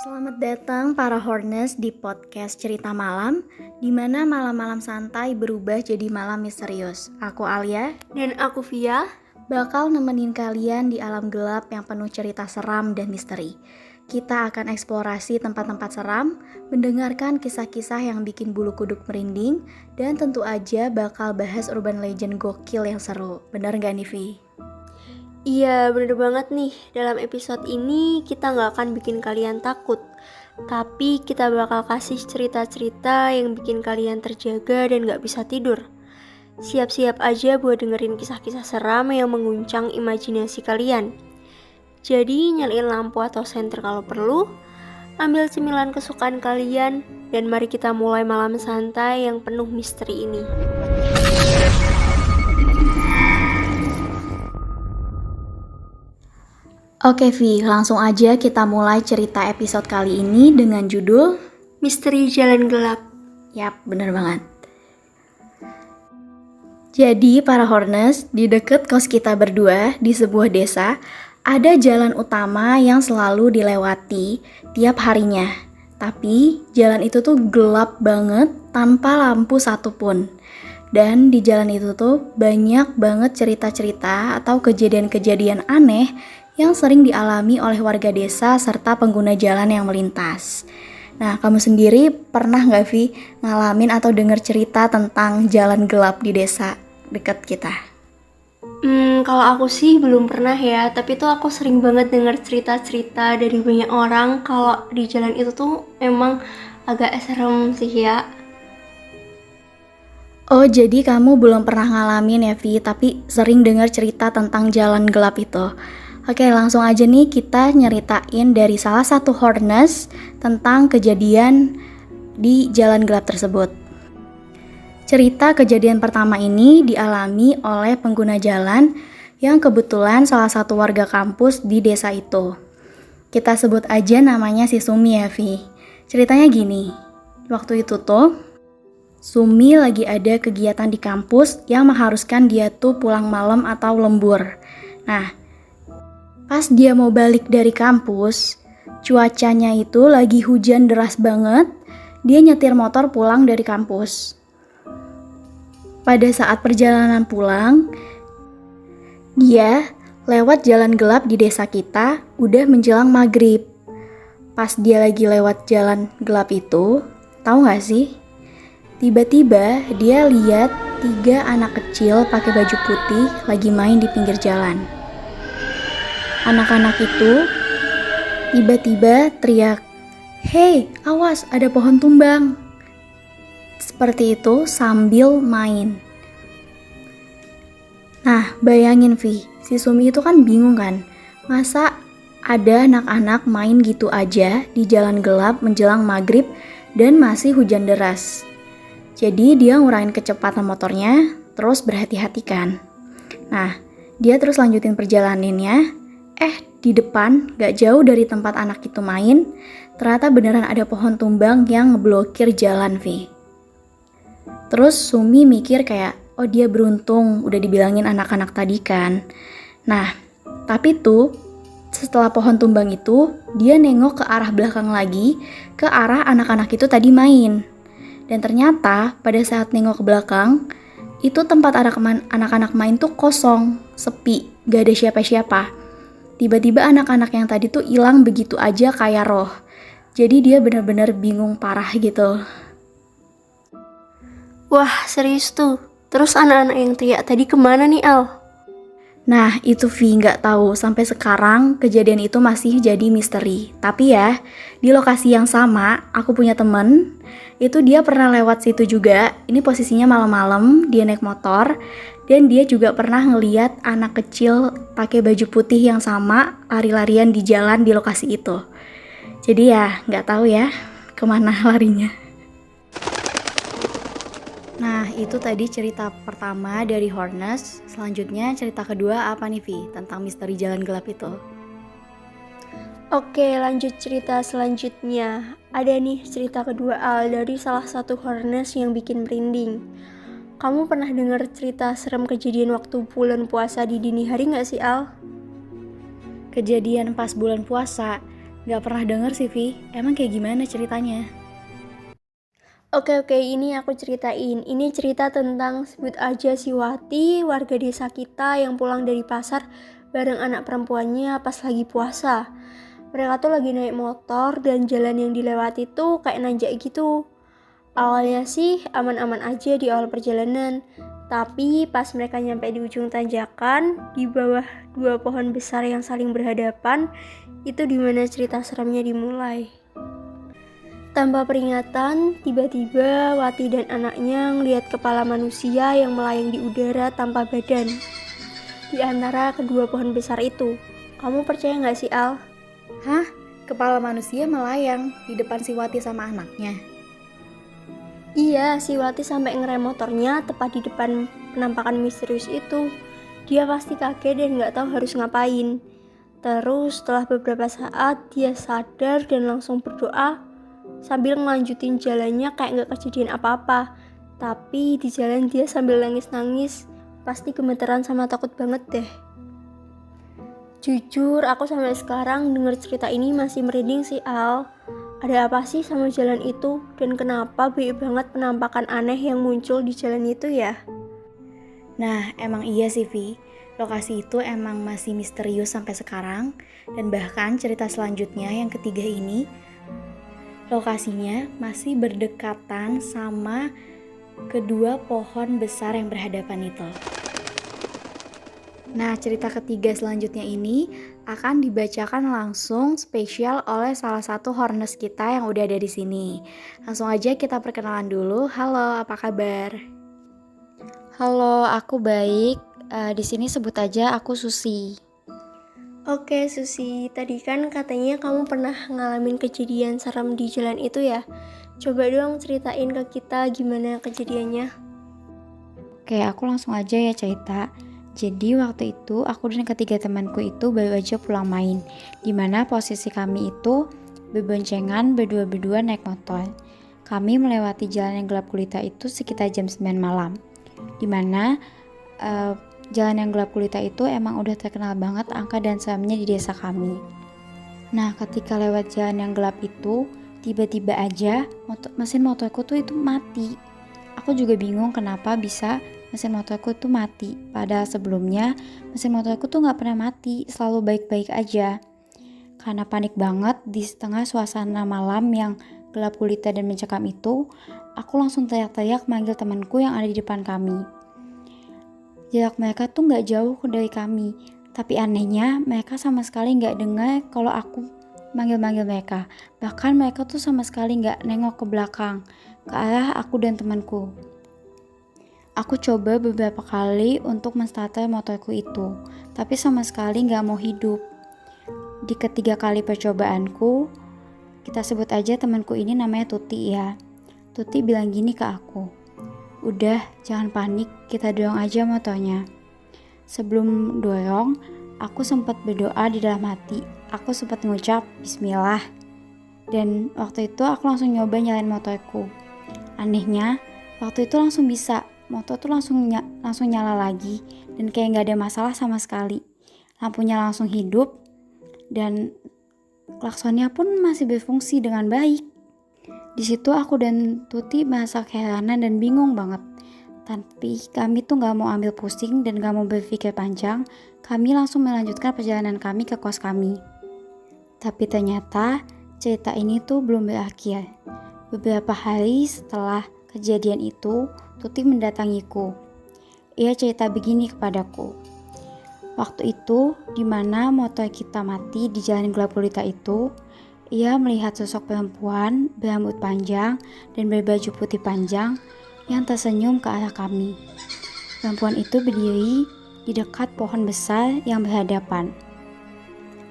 Selamat datang para Horners di podcast Cerita Malam, di mana malam-malam santai berubah jadi malam misterius. Aku Alia, Dan aku Via. bakal nemenin kalian di alam gelap yang penuh cerita seram dan misteri. Kita akan eksplorasi tempat-tempat seram, mendengarkan kisah-kisah yang bikin bulu kuduk merinding, dan tentu aja bakal bahas urban legend gokil yang seru. Bener gak nih, Vi? Iya, bener banget nih. Dalam episode ini kita gak akan bikin kalian takut, tapi kita bakal kasih cerita-cerita yang bikin kalian terjaga dan gak bisa tidur. Siap-siap aja buat dengerin kisah-kisah seram yang mengguncang imajinasi kalian. Jadi nyalain lampu atau senter kalau perlu, ambil cemilan kesukaan kalian, dan mari kita mulai malam santai yang penuh misteri ini. Oke Vi, langsung aja kita mulai cerita episode kali ini dengan judul Misteri Jalan Gelap. Yap, bener banget. Jadi para Horners, di deket kos kita berdua di sebuah desa, ada jalan utama yang selalu dilewati tiap harinya. Tapi jalan itu tuh gelap banget tanpa lampu satupun. Dan di jalan itu tuh banyak banget cerita-cerita atau kejadian-kejadian aneh yang sering dialami oleh warga desa serta pengguna jalan yang melintas. Nah, kamu sendiri pernah nggak Vi ngalamin atau dengar cerita tentang jalan gelap di desa dekat kita? Kalau aku sih belum pernah ya, tapi tuh aku sering banget dengar cerita-cerita dari banyak orang kalau di jalan itu tuh emang agak serem sih ya. Oh, jadi kamu belum pernah ngalamin ya Vi, tapi sering dengar cerita tentang jalan gelap itu. Oke, langsung aja nih kita nyeritain dari salah satu Horners tentang kejadian di jalan gelap tersebut. Cerita kejadian pertama ini dialami oleh pengguna jalan yang kebetulan salah satu warga kampus di desa itu. Kita sebut aja namanya si Sumi ya, Vi. Ceritanya gini, waktu itu tuh Sumi lagi ada kegiatan di kampus yang mengharuskan dia tuh pulang malam atau lembur. Nah, pas dia mau balik dari kampus, cuacanya itu lagi hujan deras banget. Dia nyetir motor pulang dari kampus. Pada saat perjalanan pulang, dia lewat jalan gelap di desa kita udah menjelang maghrib. Pas dia lagi lewat jalan gelap itu, tahu gak sih? Tiba-tiba dia lihat 3 anak kecil pakai baju putih lagi main di pinggir jalan. Anak-anak itu tiba-tiba teriak, "Hei, awas ada pohon tumbang." Seperti itu sambil main. Nah, bayangin Vi, si Sumi itu kan bingung kan, masa ada anak-anak main gitu aja di jalan gelap menjelang maghrib dan masih hujan deras. Jadi dia ngurangin kecepatan motornya, terus berhati-hati kan. Nah, dia terus lanjutin perjalanannya. Di depan, gak jauh dari tempat anak itu main, ternyata beneran ada pohon tumbang yang ngeblokir jalan, Vi. Terus Sumi mikir kayak, oh dia beruntung udah dibilangin anak-anak tadi kan. Nah, tapi tuh setelah pohon tumbang itu, dia nengok ke arah belakang lagi, ke arah anak-anak itu tadi main. Dan ternyata pada saat nengok ke belakang, itu tempat anak-anak main tuh kosong, sepi, gak ada siapa-siapa. Tiba-tiba anak-anak yang tadi tuh hilang begitu aja kayak roh. Jadi dia benar-benar bingung parah gitu. Wah, serius tuh. Terus anak-anak yang teriak tadi kemana nih, Al? Nah, itu Vi nggak tahu. Sampai sekarang kejadian itu masih jadi misteri. Tapi ya, di lokasi yang sama, aku punya temen. Itu dia pernah lewat situ juga. Ini posisinya malam-malam, dia naik motor. Dan dia juga pernah ngeliat anak kecil pakai baju putih yang sama lari-larian di jalan di lokasi itu. Jadi ya nggak tahu ya kemana larinya. Nah, itu tadi cerita pertama dari Horners. Selanjutnya cerita kedua apa nih Vi tentang misteri jalan gelap itu? Oke, lanjut cerita selanjutnya. Ada nih cerita kedua Al dari salah satu Horners yang bikin merinding. Kamu pernah dengar cerita serem kejadian waktu bulan puasa di dini hari gak sih, Al? Kejadian pas bulan puasa, Gak pernah denger sih, Vi. Emang kayak gimana ceritanya? Oke, ini aku ceritain. Ini cerita tentang sebut aja si Wati, warga desa kita yang pulang dari pasar bareng anak perempuannya pas lagi puasa. Mereka tuh lagi naik motor dan jalan yang dilewati tuh kayak nanjak gitu. Awalnya sih aman-aman aja di awal perjalanan. Tapi pas mereka nyampe di ujung tanjakan, di bawah dua pohon besar yang saling berhadapan, itu dimana cerita seremnya dimulai. Tanpa peringatan, tiba-tiba Wati dan anaknya ngelihat kepala manusia yang melayang di udara tanpa badan di antara kedua pohon besar itu. Kamu percaya nggak sih, Al? Hah? Kepala manusia melayang di depan si Wati sama anaknya? Iya, si Wati sampai ngerem motornya tepat di depan penampakan misterius itu. Dia pasti kaget dan nggak tahu harus ngapain. Terus setelah beberapa saat dia sadar dan langsung berdoa sambil ngelanjutin jalannya kayak nggak kejadian apa-apa. Tapi di jalan dia sambil nangis-nangis, pasti gemeteran sama takut banget deh. Jujur, aku sampai sekarang denger cerita ini masih merinding sih, Al. Ada apa sih sama jalan itu? Dan kenapa banyak banget penampakan aneh yang muncul di jalan itu ya? Nah, emang iya sih, Vi. Lokasi itu emang masih misterius sampai sekarang. Dan bahkan cerita selanjutnya yang ketiga ini, lokasinya masih berdekatan sama kedua pohon besar yang berhadapan itu. Nah, cerita ketiga selanjutnya ini akan dibacakan langsung spesial oleh salah satu Hornes kita yang udah ada di sini. Langsung aja kita perkenalan dulu. Halo, apa kabar? Halo, aku baik. Di sini sebut aja aku Susi. Oke, Susi, tadi kan katanya kamu pernah ngalamin kejadian serem di jalan itu ya? Coba dong ceritain ke kita gimana kejadiannya. Oke, aku langsung aja ya cerita. Jadi waktu itu aku dan ketiga temanku itu baru aja pulang main. Dimana posisi kami itu berboncengan berdua-berdua naik motor. Kami melewati jalan yang gelap gulita itu sekitar jam 9 malam. Dimana jalan yang gelap gulita itu emang udah terkenal banget angka dan seramnya di desa kami. Nah, ketika lewat jalan yang gelap itu, tiba-tiba aja mesin motorku tuh itu mati. Aku juga bingung kenapa bisa mesin motorku itu mati. Padahal sebelumnya mesin motorku tuh gak pernah mati, selalu baik-baik aja. Karena panik banget di setengah suasana malam yang gelap gulita dan mencekam itu, aku langsung teriak-teriak manggil temanku yang ada di depan kami. Jarak mereka tuh gak jauh dari kami, tapi anehnya mereka sama sekali gak dengar kalau aku manggil-manggil mereka. Bahkan mereka tuh sama sekali gak nengok ke belakang, ke arah aku dan temanku. Aku coba beberapa kali untuk menstarter motorku itu, tapi sama sekali gak mau hidup. Di ketiga kali percobaanku, kita sebut aja temanku ini namanya Tuti ya. Tuti bilang gini ke aku, "Udah, jangan panik, kita dorong aja motornya." Sebelum dorong, aku sempat berdoa di dalam hati. Aku sempat ngucap bismillah. Dan waktu itu aku langsung nyoba nyalain motorku. Anehnya, waktu itu langsung bisa. Motor tuh langsung nyala lagi dan kayak gak ada masalah sama sekali. Lampunya langsung hidup dan klaksonnya pun masih berfungsi dengan baik. Di situ aku dan Tuti merasa keheranan dan bingung banget. Tapi kami tuh gak mau ambil pusing dan gak mau berpikir panjang. Kami langsung melanjutkan perjalanan kami ke kos kami. Tapi ternyata cerita ini tuh belum berakhir. Beberapa hari setelah kejadian itu, Tuti mendatangiku. Ia cerita begini kepadaku. Waktu itu, di mana motor kita mati di jalan gelap gulita itu, ia melihat sosok perempuan berambut panjang dan berbaju putih panjang yang tersenyum ke arah kami. Perempuan itu berdiri di dekat pohon besar yang berhadapan.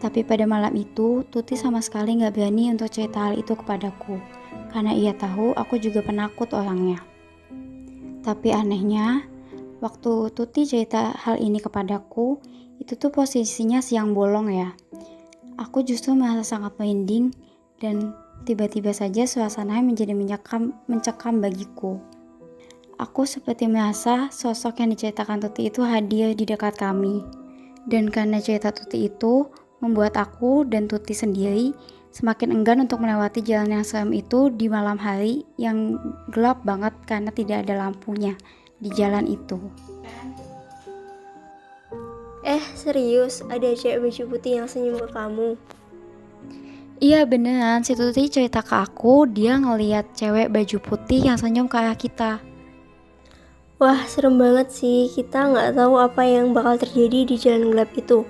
Tapi pada malam itu, Tuti sama sekali gak berani untuk cerita hal itu kepadaku, karena ia tahu aku juga penakut orangnya. Tapi anehnya, waktu Tuti cerita hal ini kepadaku, itu tuh posisinya siang bolong ya. Aku justru merasa sangat merinding dan tiba-tiba saja suasana menjadi mencekam bagiku. Aku seperti merasa sosok yang diceritakan Tuti itu hadir di dekat kami. Dan karena cerita Tuti itu membuat aku dan Tuti sendiri semakin enggan untuk melewati jalan yang serem itu di malam hari yang gelap banget karena tidak ada lampunya di jalan itu. Serius, ada cewek baju putih yang senyum ke kamu? Iya beneran, si Tuti cerita ke aku dia ngeliat cewek baju putih yang senyum ke arah kita. Wah, serem banget sih. Kita nggak tahu apa yang bakal terjadi di jalan gelap itu.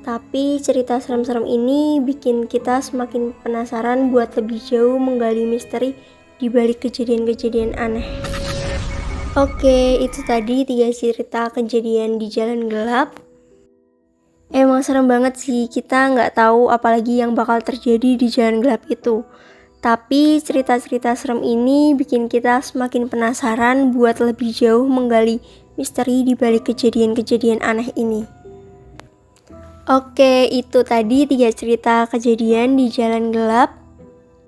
Tapi cerita serem-serem ini bikin kita semakin penasaran buat lebih jauh menggali misteri di balik kejadian-kejadian aneh. Oke, itu tadi 3 cerita kejadian di jalan gelap. Emang serem banget sih, kita nggak tahu apalagi yang bakal terjadi di jalan gelap itu. Tapi cerita-cerita serem ini bikin kita semakin penasaran buat lebih jauh menggali misteri di balik kejadian-kejadian aneh ini. Oke, itu tadi 3 cerita kejadian di jalan gelap.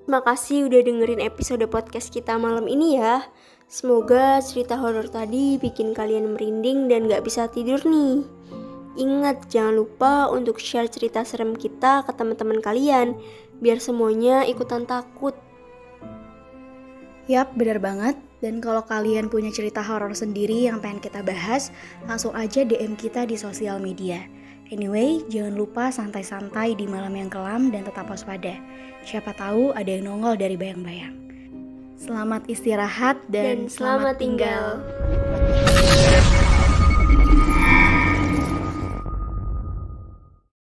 Terima kasih udah dengerin episode podcast kita malam ini ya. Semoga cerita horor tadi bikin kalian merinding dan gak bisa tidur nih. Ingat, jangan lupa untuk share cerita serem kita ke teman-teman kalian, biar semuanya ikutan takut. Yap, bener banget. Dan kalau kalian punya cerita horor sendiri yang pengen kita bahas, langsung aja DM kita di sosial media. Anyway, jangan lupa santai-santai di malam yang kelam dan tetap waspada. Siapa tahu ada yang nongol dari bayang-bayang. Selamat istirahat dan selamat tinggal.